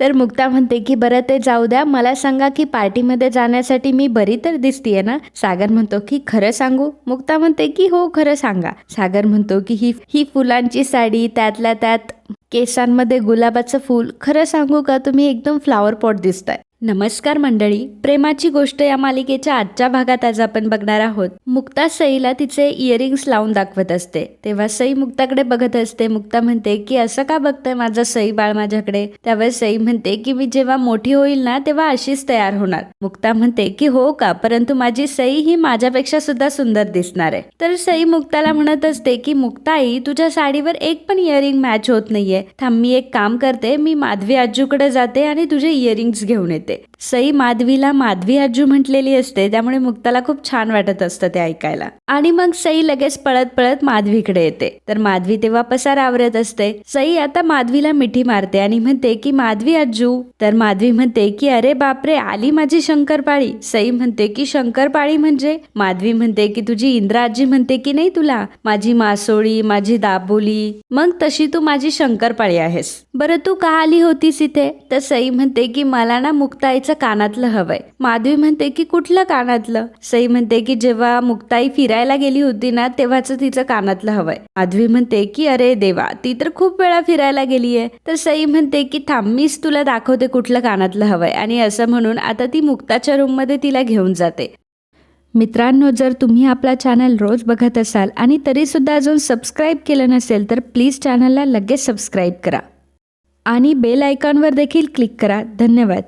तर मुक्ता म्हणते की बरं ते जाऊ द्या, मला सांगा की पार्टीमध्ये जाण्यासाठी मी बरी तर दिसतीये ना? सागर म्हणतो की खरं सांगू? मुक्ता म्हणते की हो खरं सांगा. सागर म्हणतो की ही ही फुलांची साडी, त्यातल्या त्यात केसांमध्ये गुलाबाचं फूल, खरं सांगू का तुम्ही एकदम फ्लावर पॉट दिसताय. नमस्कार मंडळी, प्रेमाची गोष्ट या मालिकेच्या आजच्या भागात आज आपण बघणार आहोत. मुक्ता सईला तिचे इयरिंग्स लावून दाखवत असते, तेव्हा सई मुक्ताकडे बघत असते. मुक्ता म्हणते की असं का बघतंय माझं सई बाळ माझ्याकडे? त्यावर सई म्हणते की मी जेव्हा मोठी होईल ना तेव्हा अशीच तयार होणार. मुक्ता म्हणते की हो का, परंतु माझी सई ही माझ्यापेक्षा सुद्धा सुंदर दिसणार आहे. तर सई मुक्ताला म्हणत असते की मुक्ताई, तुझ्या साडीवर एक पण इयरिंग मॅच होत नाहीये. थांब, मी एक काम करते, मी माधवी आजूकडे जाते आणि तुझे इयरिंग्स घेऊन येते. सई माधवीला माधवी आजू म्हटलेली असते, त्यामुळे मुक्ताला खूप छान वाटत असतं ते ऐकायला. आणि मग सई लगेच पळत पळत माधवीकडे येते. तर माधवी तेव्हा पसारा आवरत असते. सई आता माधवीला मिठी मारते आणि म्हणते की माधवी आजू. तर माधवी म्हणते की अरे बापरे, आली माझी शंकरपाळी. सई म्हणते की शंकरपाळी म्हणजे? माधवी म्हणते की तुझी इंद्रा आजी म्हणते की नाही तुला, माझी मासोळी, माझी दाबोली, मग तशी तू माझी शंकरपाळी आहेस. बरं तू का आली होतीस इथे? तर सई म्हणते की मला ना मुक्ताईचं कानातलं हवंय. माधवी म्हणते की कुठलं कानातलं? सई म्हणते की जेव्हा मुक्ताई फिरायला गेली होती ना तेव्हाच तिचं कानातलं हवंय. माधवी म्हणते की अरे देवा, ती तर खूप वेळा फिरायला गेलीये. तर सई म्हणते की थांब, मीच तुला दाखवते कुठलं कानातलं हवंय. आणि असं म्हणून आता ती मुक्ताच्या रूम मध्ये तिला घेऊन जाते. मित्रांनो, जर तुम्ही आपला चॅनल रोज बघत असाल आणि तरीसुद्धा अजून सबस्क्राईब केलं नसेल तर प्लीज चॅनलला लगेच सबस्क्राईब करा आणि बेल आयकॉनवर देखील क्लिक करा. धन्यवाद.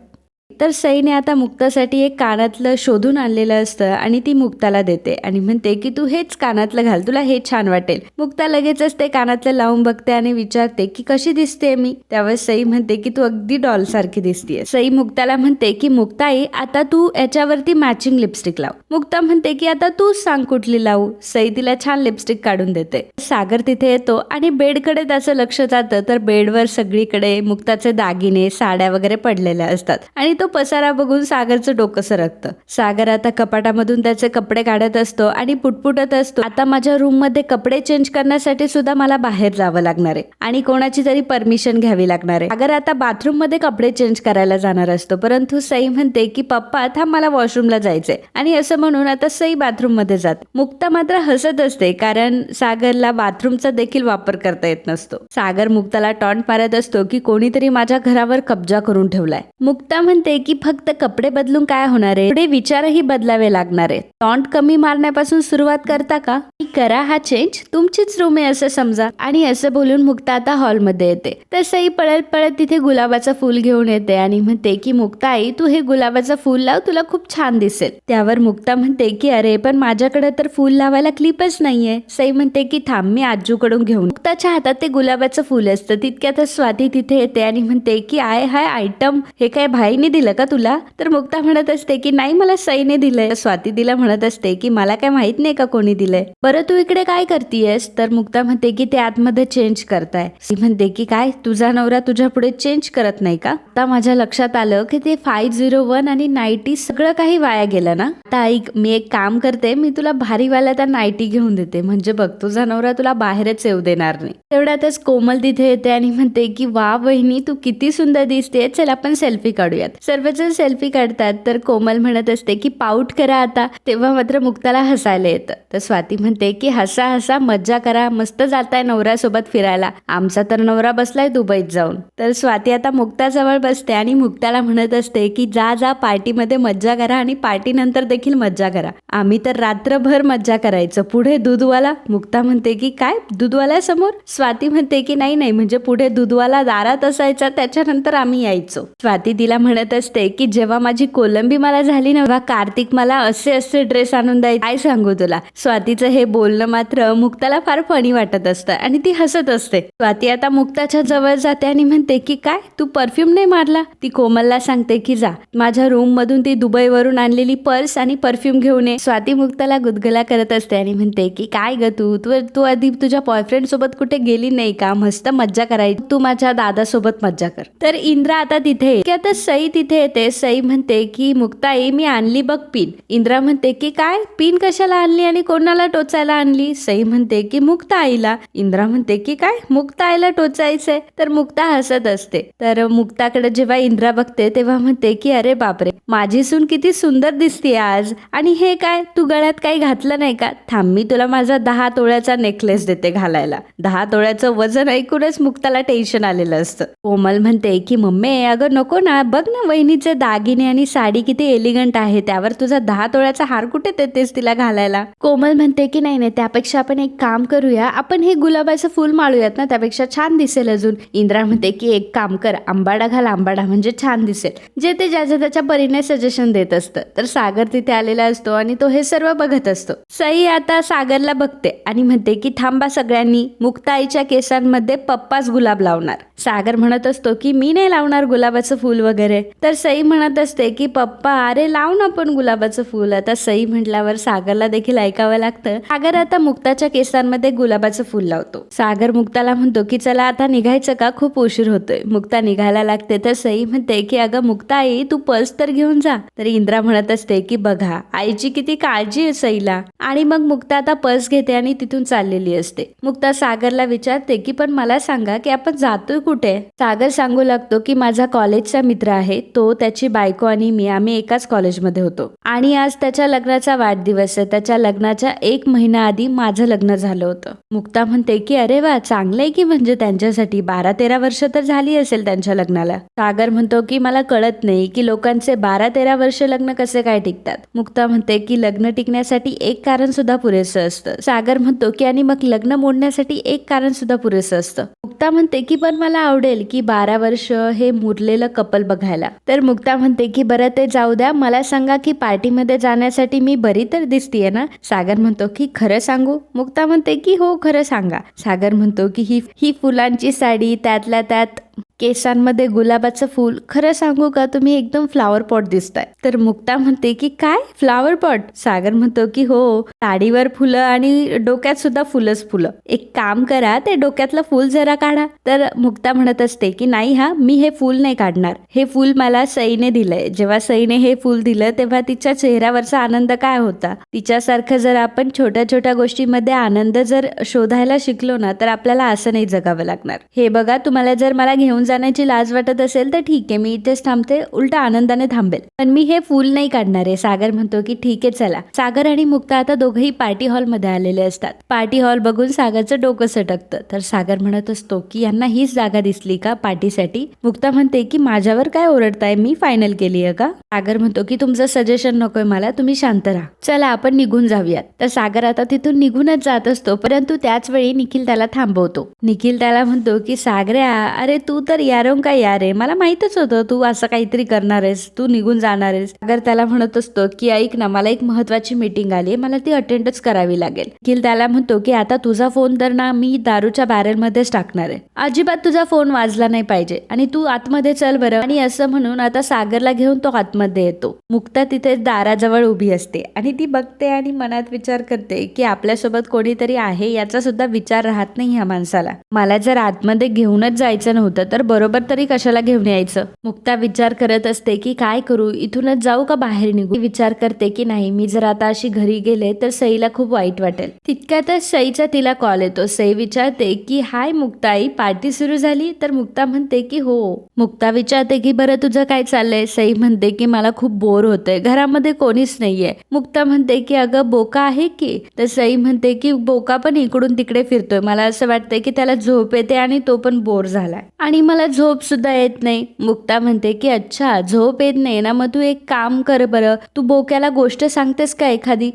तर सईने आता मुक्तासाठी एक कानातलं शोधून आणलेलं असतं आणि ती मुक्ताला देते आणि म्हणते की तू हेच कानातलं घाल, तुला हे छान वाटेल. मुक्ता लगेचच ते कानातलं लावून बघते आणि विचारते की कशी दिसते मी? त्यावर सई म्हणते की तू अगदी डॉल सारखी दिसतीये. सई मुक्ताला म्हणते की मुक्ताई, आता तू याच्यावरती मॅचिंग लिपस्टिक लाव. मुक्ता म्हणते की आता तूच सांग कुठली लावू. सई तिला छान लिपस्टिक काढून देते. सागर तिथे येतो आणि बेडकडे त्याचं लक्ष जातं. तर बेडवर सगळीकडे मुक्ताचे दागिने, साड्या वगैरे पडलेल्या असतात आणि तो पसारा बघून सागरचं डोकं सरकतं. सागर आता कपाटामधून त्याचे कपडे काढत असतो आणि पुटपुटत असतो, आता माझ्या रूम मध्ये कपडे चेंज करण्यासाठी सुद्धा मला बाहेर जावं लागणार आहे आणि कोणाची तरी परमिशन घ्यावी लागणार आहे. सागर आता बाथरूम मध्ये कपडे चेंज करायला जाणार असतो, परंतु सई म्हणते की पप्पा थांब, मला वॉशरूमला जायचंय. आणि असं म्हणून आता सई बाथरूम मध्ये जाते. मुक्ता मात्र हसत असते, कारण सागरला बाथरूमचा देखील वापर करता येत नसतो. सागर मुक्ताला टॉन्ट मारत असतो की कोणीतरी माझ्या घरावर कब्जा करून ठेवलाय. मुक्ता म्हणते की फक्त कपडे बदलून काय होणार आहे, थोडे विचारही बदलावे लागणार आहे. टॉन्ट कमी मारण्यापासून सुरुवात करता का? करा हा चेंज, तुमचीच रूम आहे असं समजा. आणि असं बोलून मुक्ता आता हॉलमध्ये येते. तर सई पळत पळत तिथे गुलाबाचं फूल घेऊन येते आणि म्हणते की मुक्ताई, तू हे गुलाबाचं फूल लाव, तुला खूप छान दिसेल. त्यावर मुक्ता म्हणते की अरे पण माझ्याकडे तर फूल लावायला क्लिपच नाहीये. सई म्हणते की थांब, मी आजूकडून घेऊन. मुक्ताच्या हातात ते गुलाबाचं फूल असतं. तितक्यातच स्वाती तिथे येते आणि म्हणते की आय हाय आयटम, हे काय भाईने दिलं का तुला? तर मुक्ता म्हणत असते की नाही, मला सईने दिलंय. स्वाती तिला म्हणत असते की मला काय माहित नाही का कोणी दिलंय. बरं तू इकडे काय करतीयस? तर मुक्ता म्हणते की ते आतमध्ये चेंज करताय. सी म्हणते की काय, तुझा नवरा तुझ्या पुढे चेंज करत नाही का? आता माझ्या लक्षात आलं की ते 501 आणि 90 सगळं काही वाया गेलं ना. आता ऐक, मी एक काम करते, मी तुला भारीवाल्या त्या नाईटी घेऊन देते, म्हणजे बघ तुझा नवरा तुला बाहेरच येऊ देणार नाही. तेवढ्यातच कोमल तिथे येते आणि म्हणते की वा वहिनी, तू किती सुंदर दिसते, चल आपण सेल्फी काढूयात. सर्वजण सेल्फी काढतात. तर कोमल म्हणत असते की पाऊट करा आता. तेव्हा मात्र मुक्ताला हसायला येतं. तर स्वाती म्हणते की हसा हसा, मज्जा करा, मस्त जाताय नवऱ्यासोबत फिरायला, आमचा तर नवरा बसलाय दुबईत जाऊन. तर स्वाती आता मुक्ताजवळ बसते आणि मुक्ताला म्हणत असते की जा जा, पार्टीमध्ये मज्जा करा आणि पार्टी नंतर देखील मज्जा करा, आम्ही तर रात्रभर मज्जा करायचं. पुढे दूधवाला. मुक्ता म्हणते की काय, दूधवाला समोर? स्वाती म्हणते की नाही नाही, म्हणजे पुढे दूधवाला दारात असायचा, त्याच्यानंतर आम्ही यायचो. स्वाती तिला म्हणत असते की जेव्हा माझी कोलंबी मला झाली ना, तेव्हा कार्तिक मला असे असे ड्रेस आणून द्यायचे, काय सांगू तुला. स्वातीचं हे बोलणं मात्र मुक्ताला फार फनी वाटत असतं आणि ती हसत असते. स्वाती आता मुक्ताच्या जवळ जाते आणि म्हणते की काय, तू परफ्यूम नाही मारला? ती कोमलला सांगते की जा, माझ्या रूम मधून ती दुबईवरून आणलेली पर्स आणि परफ्यूम घेऊन ये. स्वाती मुक्ताला गुदगुला करत असते आणि म्हणते की काय ग तू आधी तुझ्या बॉयफ्रेंड सोबत कुठे गेली नाही का? मस्त मज्जा करायची, तू माझ्या दादासोबत मज्जा कर. तर इंद्रा आता तिथे, की आता सई तिथे तिथे येते. सई म्हणते की मुक्ताई मी आणली बघ पिन. इंद्रा म्हणते की काय पिन कशाला आणली आणि कोणाला टोचायला आणली. सई म्हणते की मुक्ताईला. इंद्रा म्हणते की काय मुक्ताईला टोचायचंय. तर मुक्ता हसत असते. तर मुक्ताकडे जेव्हा इंद्रा बघते तेव्हा म्हणते की अरे बापरे माझी सून किती सुंदर दिसते आज. आणि हे काय तू गळ्यात काही घातलं नाही का. थांब मी तुला माझा 10 तोळ्याचा नेकलेस देते घालायला. 10 तोळ्याचं वजन ऐकूनच मुक्ताला टेन्शन आलेलं असतं. कोमल म्हणते की मम्मी अगं नको ना बघ ना वहिनीचे दागिने आणि साडी किती एलिगंट आहे. त्यावर तुझा 10 तोळ्याचा हार कुठे देतेस तिला घालायला. कोमल म्हणते की नाही त्यापेक्षा आपण एक काम करूया आपण हे गुलाबाचं फुल माळूयात ना त्यापेक्षा छान दिसेल अजून. इंद्रा म्हणते की एक काम कर आंबाडा घाल आंबाडा म्हणजे छान दिसेल. जे ते ज्याच्या त्याच्या परीने सजेशन देत असतं. तर सागर तिथे आलेला असतो आणि तो हे सर्व बघत असतो. सई आता सागरला बघते आणि म्हणते की थांबा सगळ्यांनी मुक्ताईच्या केसांमध्ये पप्पाच गुलाब लावणार. सागर म्हणत असतो की मी नाही लावणार गुलाबाचं फूल वगैरे. तर सई म्हणत असते की पप्पा अरे लाव ना पण गुलाबाचं फूल. आता सई म्हटल्यावर सागरला देखील ऐकावं लागतं. सागर आता मुक्ताच्या केसांमध्ये गुलाबाचं फूल लावतो. सागर मुक्ताला म्हणतो की चला आता निघायचं का खूप उशीर होतोय. मुक्ता निघायला लागते. तर सई म्हणते की अगं मुक्ताई तू पर्स तर घेऊन जा. तर इंद्रा म्हणत असते की बघा आईची किती काळजी आहे सईला. आणि मग मुक्ता आता पर्स घेते आणि तिथून चाललेली असते. मुक्ता सागरला विचारते की पण मला सांगा की आपण जातोय कुठे. सागर सांगू लागतो की माझा कॉलेजचा मित्र आहे तो त्याची बायको आणि मी आम्ही एकाच कॉलेजमध्ये होतो आणि आज त्याच्या लग्नाचा वाढदिवस आहे. त्याच्या लग्नाच्या 1 महिना आधी माझं लग्न झालं होतं. मुक्ता म्हणते की अरे वा चांगलंय की म्हणजे त्यांच्यासाठी 12-13 वर्ष तर झाली असेल त्यांच्या लग्नाला. सागर म्हणतो की मला कळत नाही की लोकांचे 12-13 वर्ष लग्न कसे काय टिकतात. मुक्ता म्हणते की लग्न टिकण्यासाठी एक कारण सुद्धा पुरेसं असतं. सागर म्हणतो की आणि मग लग्न मोडण्यासाठी एक कारण सुद्धा पुरेसं असतं. मुक्ता म्हणते की पण मला आवडेल की 12 वर्ष हे मुरलेलं कपल बघायला. तर मुक्ता म्हणते की बरं ते जाऊ द्या मला सांगा की पार्टीमध्ये जाण्यासाठी मी बरी तर दिसतीये ना. सागर म्हणतो की खरं सांगू. मुक्ता म्हणते की हो खरं सांगा. सागर म्हणतो की ही फुलांची साडी त्यातल्या त्यात केसांमध्ये गुलाबाचं फूल. खरं सांगू का तुम्ही एकदम फ्लावर पॉट दिसताय. तर मुक्ता म्हणते की काय फ्लावर पॉट. सागर म्हणतो की हो साडीवर फुलं आणि डोक्यात सुद्धा फुलंच फुलं. एक काम करा ते डोक्यातलं फूल जरा काढा. तर मुक्ता म्हणत असते की नाही हा मी हे फूल नाही काढणार. हे फूल मला सईने दिलंय. जेव्हा सईने हे फूल दिलं तेव्हा तिच्या चेहऱ्यावरचा आनंद काय होता. तिच्यासारखं जर आपण छोट्या छोट्या गोष्टींमध्ये आनंद जर शोधायला शिकलो ना तर आपल्याला असं नाही जगावं लागणार. हे बघा तुम्हाला जर मला घेऊन जाण्याची लाज वाटत असेल तर ठीक आहे मी इथेच थांबते उलट आनंदाने थांबेल पण मी हे फूल नाही काढणार आहे. सागर म्हणतो की ठीक आहे चला. सागर आणि मुक्ता आता दोघेही पार्टी हॉल मध्ये आलेले असतात. पार्टी हॉल बघून सागरचं डोकं सटकतं. तर सागर म्हणत असतो की यांना हीच जागा दिसली का पार्टीसाठी. मुक्ता म्हणते की माझ्यावर काय ओरडताय मी फायनल केली आहे का. सागर म्हणतो की तुमचं सजेशन नकोय मला तुम्ही शांत राहा चला आपण निघून जाऊयात. तर सागर आता तिथून निघूनच जात असतो परंतु त्याच वेळी निखिल त्याला थांबवतो. निखिल त्याला म्हणतो की सागऱ्या अरे तू तर यारों का यार आहे मला माहितच होतं तू असं काहीतरी करणार आहेस तू निघून जाणार आहेस. सागर त्याला म्हणत असतो की ऐक ना मला एक महत्वाची मीटिंग आली मला ती अटेंडच करावी लागेल. निखिल त्याला म्हणतो की आता तुझा फोन तर ना मी दारूच्या बॅरल मध्येच टाकणार आहे. अजिबात तुझा फोन वाजला नाही पाहिजे आणि तू आतमध्ये चल बरं. आणि असं म्हणून आता सागरला घेऊन तो आतमध्ये येतो. मुक्ता तिथे दाराजवळ उभी असते आणि ती बघते आणि मनात विचार करते की आपल्यासोबत कोणीतरी आहे याचा सुद्धा विचार राहत नाही ह्या माणसाला. मला जर आतमध्ये घेऊनच जायचं नव्हतं तर बरोबर तरी कशाला घेऊन यायचं. मुक्ता विचार करत असते की काय करू इथूनच जाऊ का बाहेर निघू. विचार करते की नाही मी जर आता अशी घरी गेले तर सईला खूप वाईट वाटेल. तितक्यातच सईचा तिला कॉल येतो. सई विचारते की हाय मुक्ताई पार्टी सुरू झाली. तर मुक्ता म्हणते की हो. मुक्ता विचारते की बरं तुझं काय चाललंय. सई म्हणते की मला खूप बोर होतंय घरामध्ये कोणीच नाहीये. मुक्ता म्हणते की अगं बोका आहे की. तर सई म्हणते की बोका पण इकडून तिकडे फिरतोय मला असं वाटतंय की त्याला झोप येते आणि तो पण बोर झालाय आणि मला झोप सुद्धा येत नाही. मुक्ता म्हणते की अच्छा झोप येत नाही ना मग तू एक काम कर बरं तू बोक्याला गोष्ट सांगतेस का एखादी.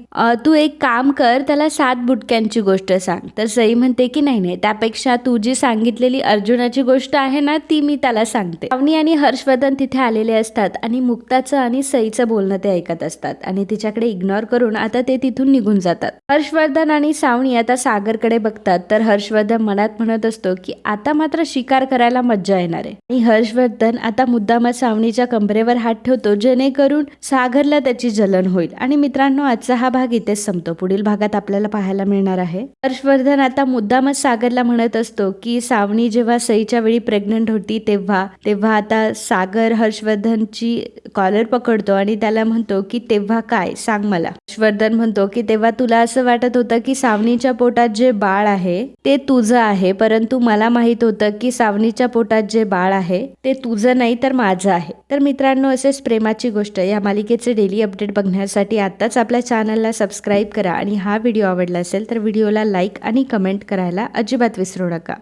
तू एक काम कर त्याला 7 बुटक्यांची गोष्ट सांग. तर सई म्हणते की नाही त्यापेक्षा तू जी सांगितलेली अर्जुनाची गोष्ट आहे ना ती मी त्याला सांगते. पावनी आणि हर्षवर्धन तिथे आलेले असतात आणि मुक्ताचं आणि सईचं बोलणं ते ऐकत असतात आणि तिच्याकडे इग्नोर करून आता ते तिथून निघून जातात. हर्षवर्धन आणि सावनी आता सागरकडे बघतात तर हर्षवर्धन मनात म्हणत असतो की आता मात्र शिकार करायला मज्जा मजा येणार आहे. आणि हर्षवर्धन आता मुद्दामच सावनीच्या कंबरेवर हात ठेवतो जेणेकरून सागरला त्याची जलन होईल. आणि मित्रांनो, आजचा हा भाग इथेच संपतो. पुढील भागात आपल्याला पाहायला मिळणार आहे हर्षवर्धन आता मुद्दामच सागरला म्हणत असतो की सावनी जेव्हा सईच्या वेळी प्रेग्नंट होती तेव्हा आता सागर हर्षवर्धनची कॉलर पकडतो आणि त्याला म्हणतो की तेव्हा काय सांग मला. हर्षवर्धन म्हणतो की तेव्हा तुला असं वाटत होतं की सावनीच्या पोटात जे बाळ आहे ते तुझं आहे, परंतु मला माहित होतं की सावनीच्या पोटात जे बाळ आहे ते तुझं नाही तर माझं आहे. तर मित्रांनो, असेच प्रेमाची गोष्ट या मालिकेचे डेली अपडेट बघण्यासाठी आताच आपल्या चॅनलला सबस्क्राईब करा आणि हा व्हिडिओ आवडला असेल तर व्हिडिओला लाईक आणि कमेंट करायला अजिबात विसरू नका.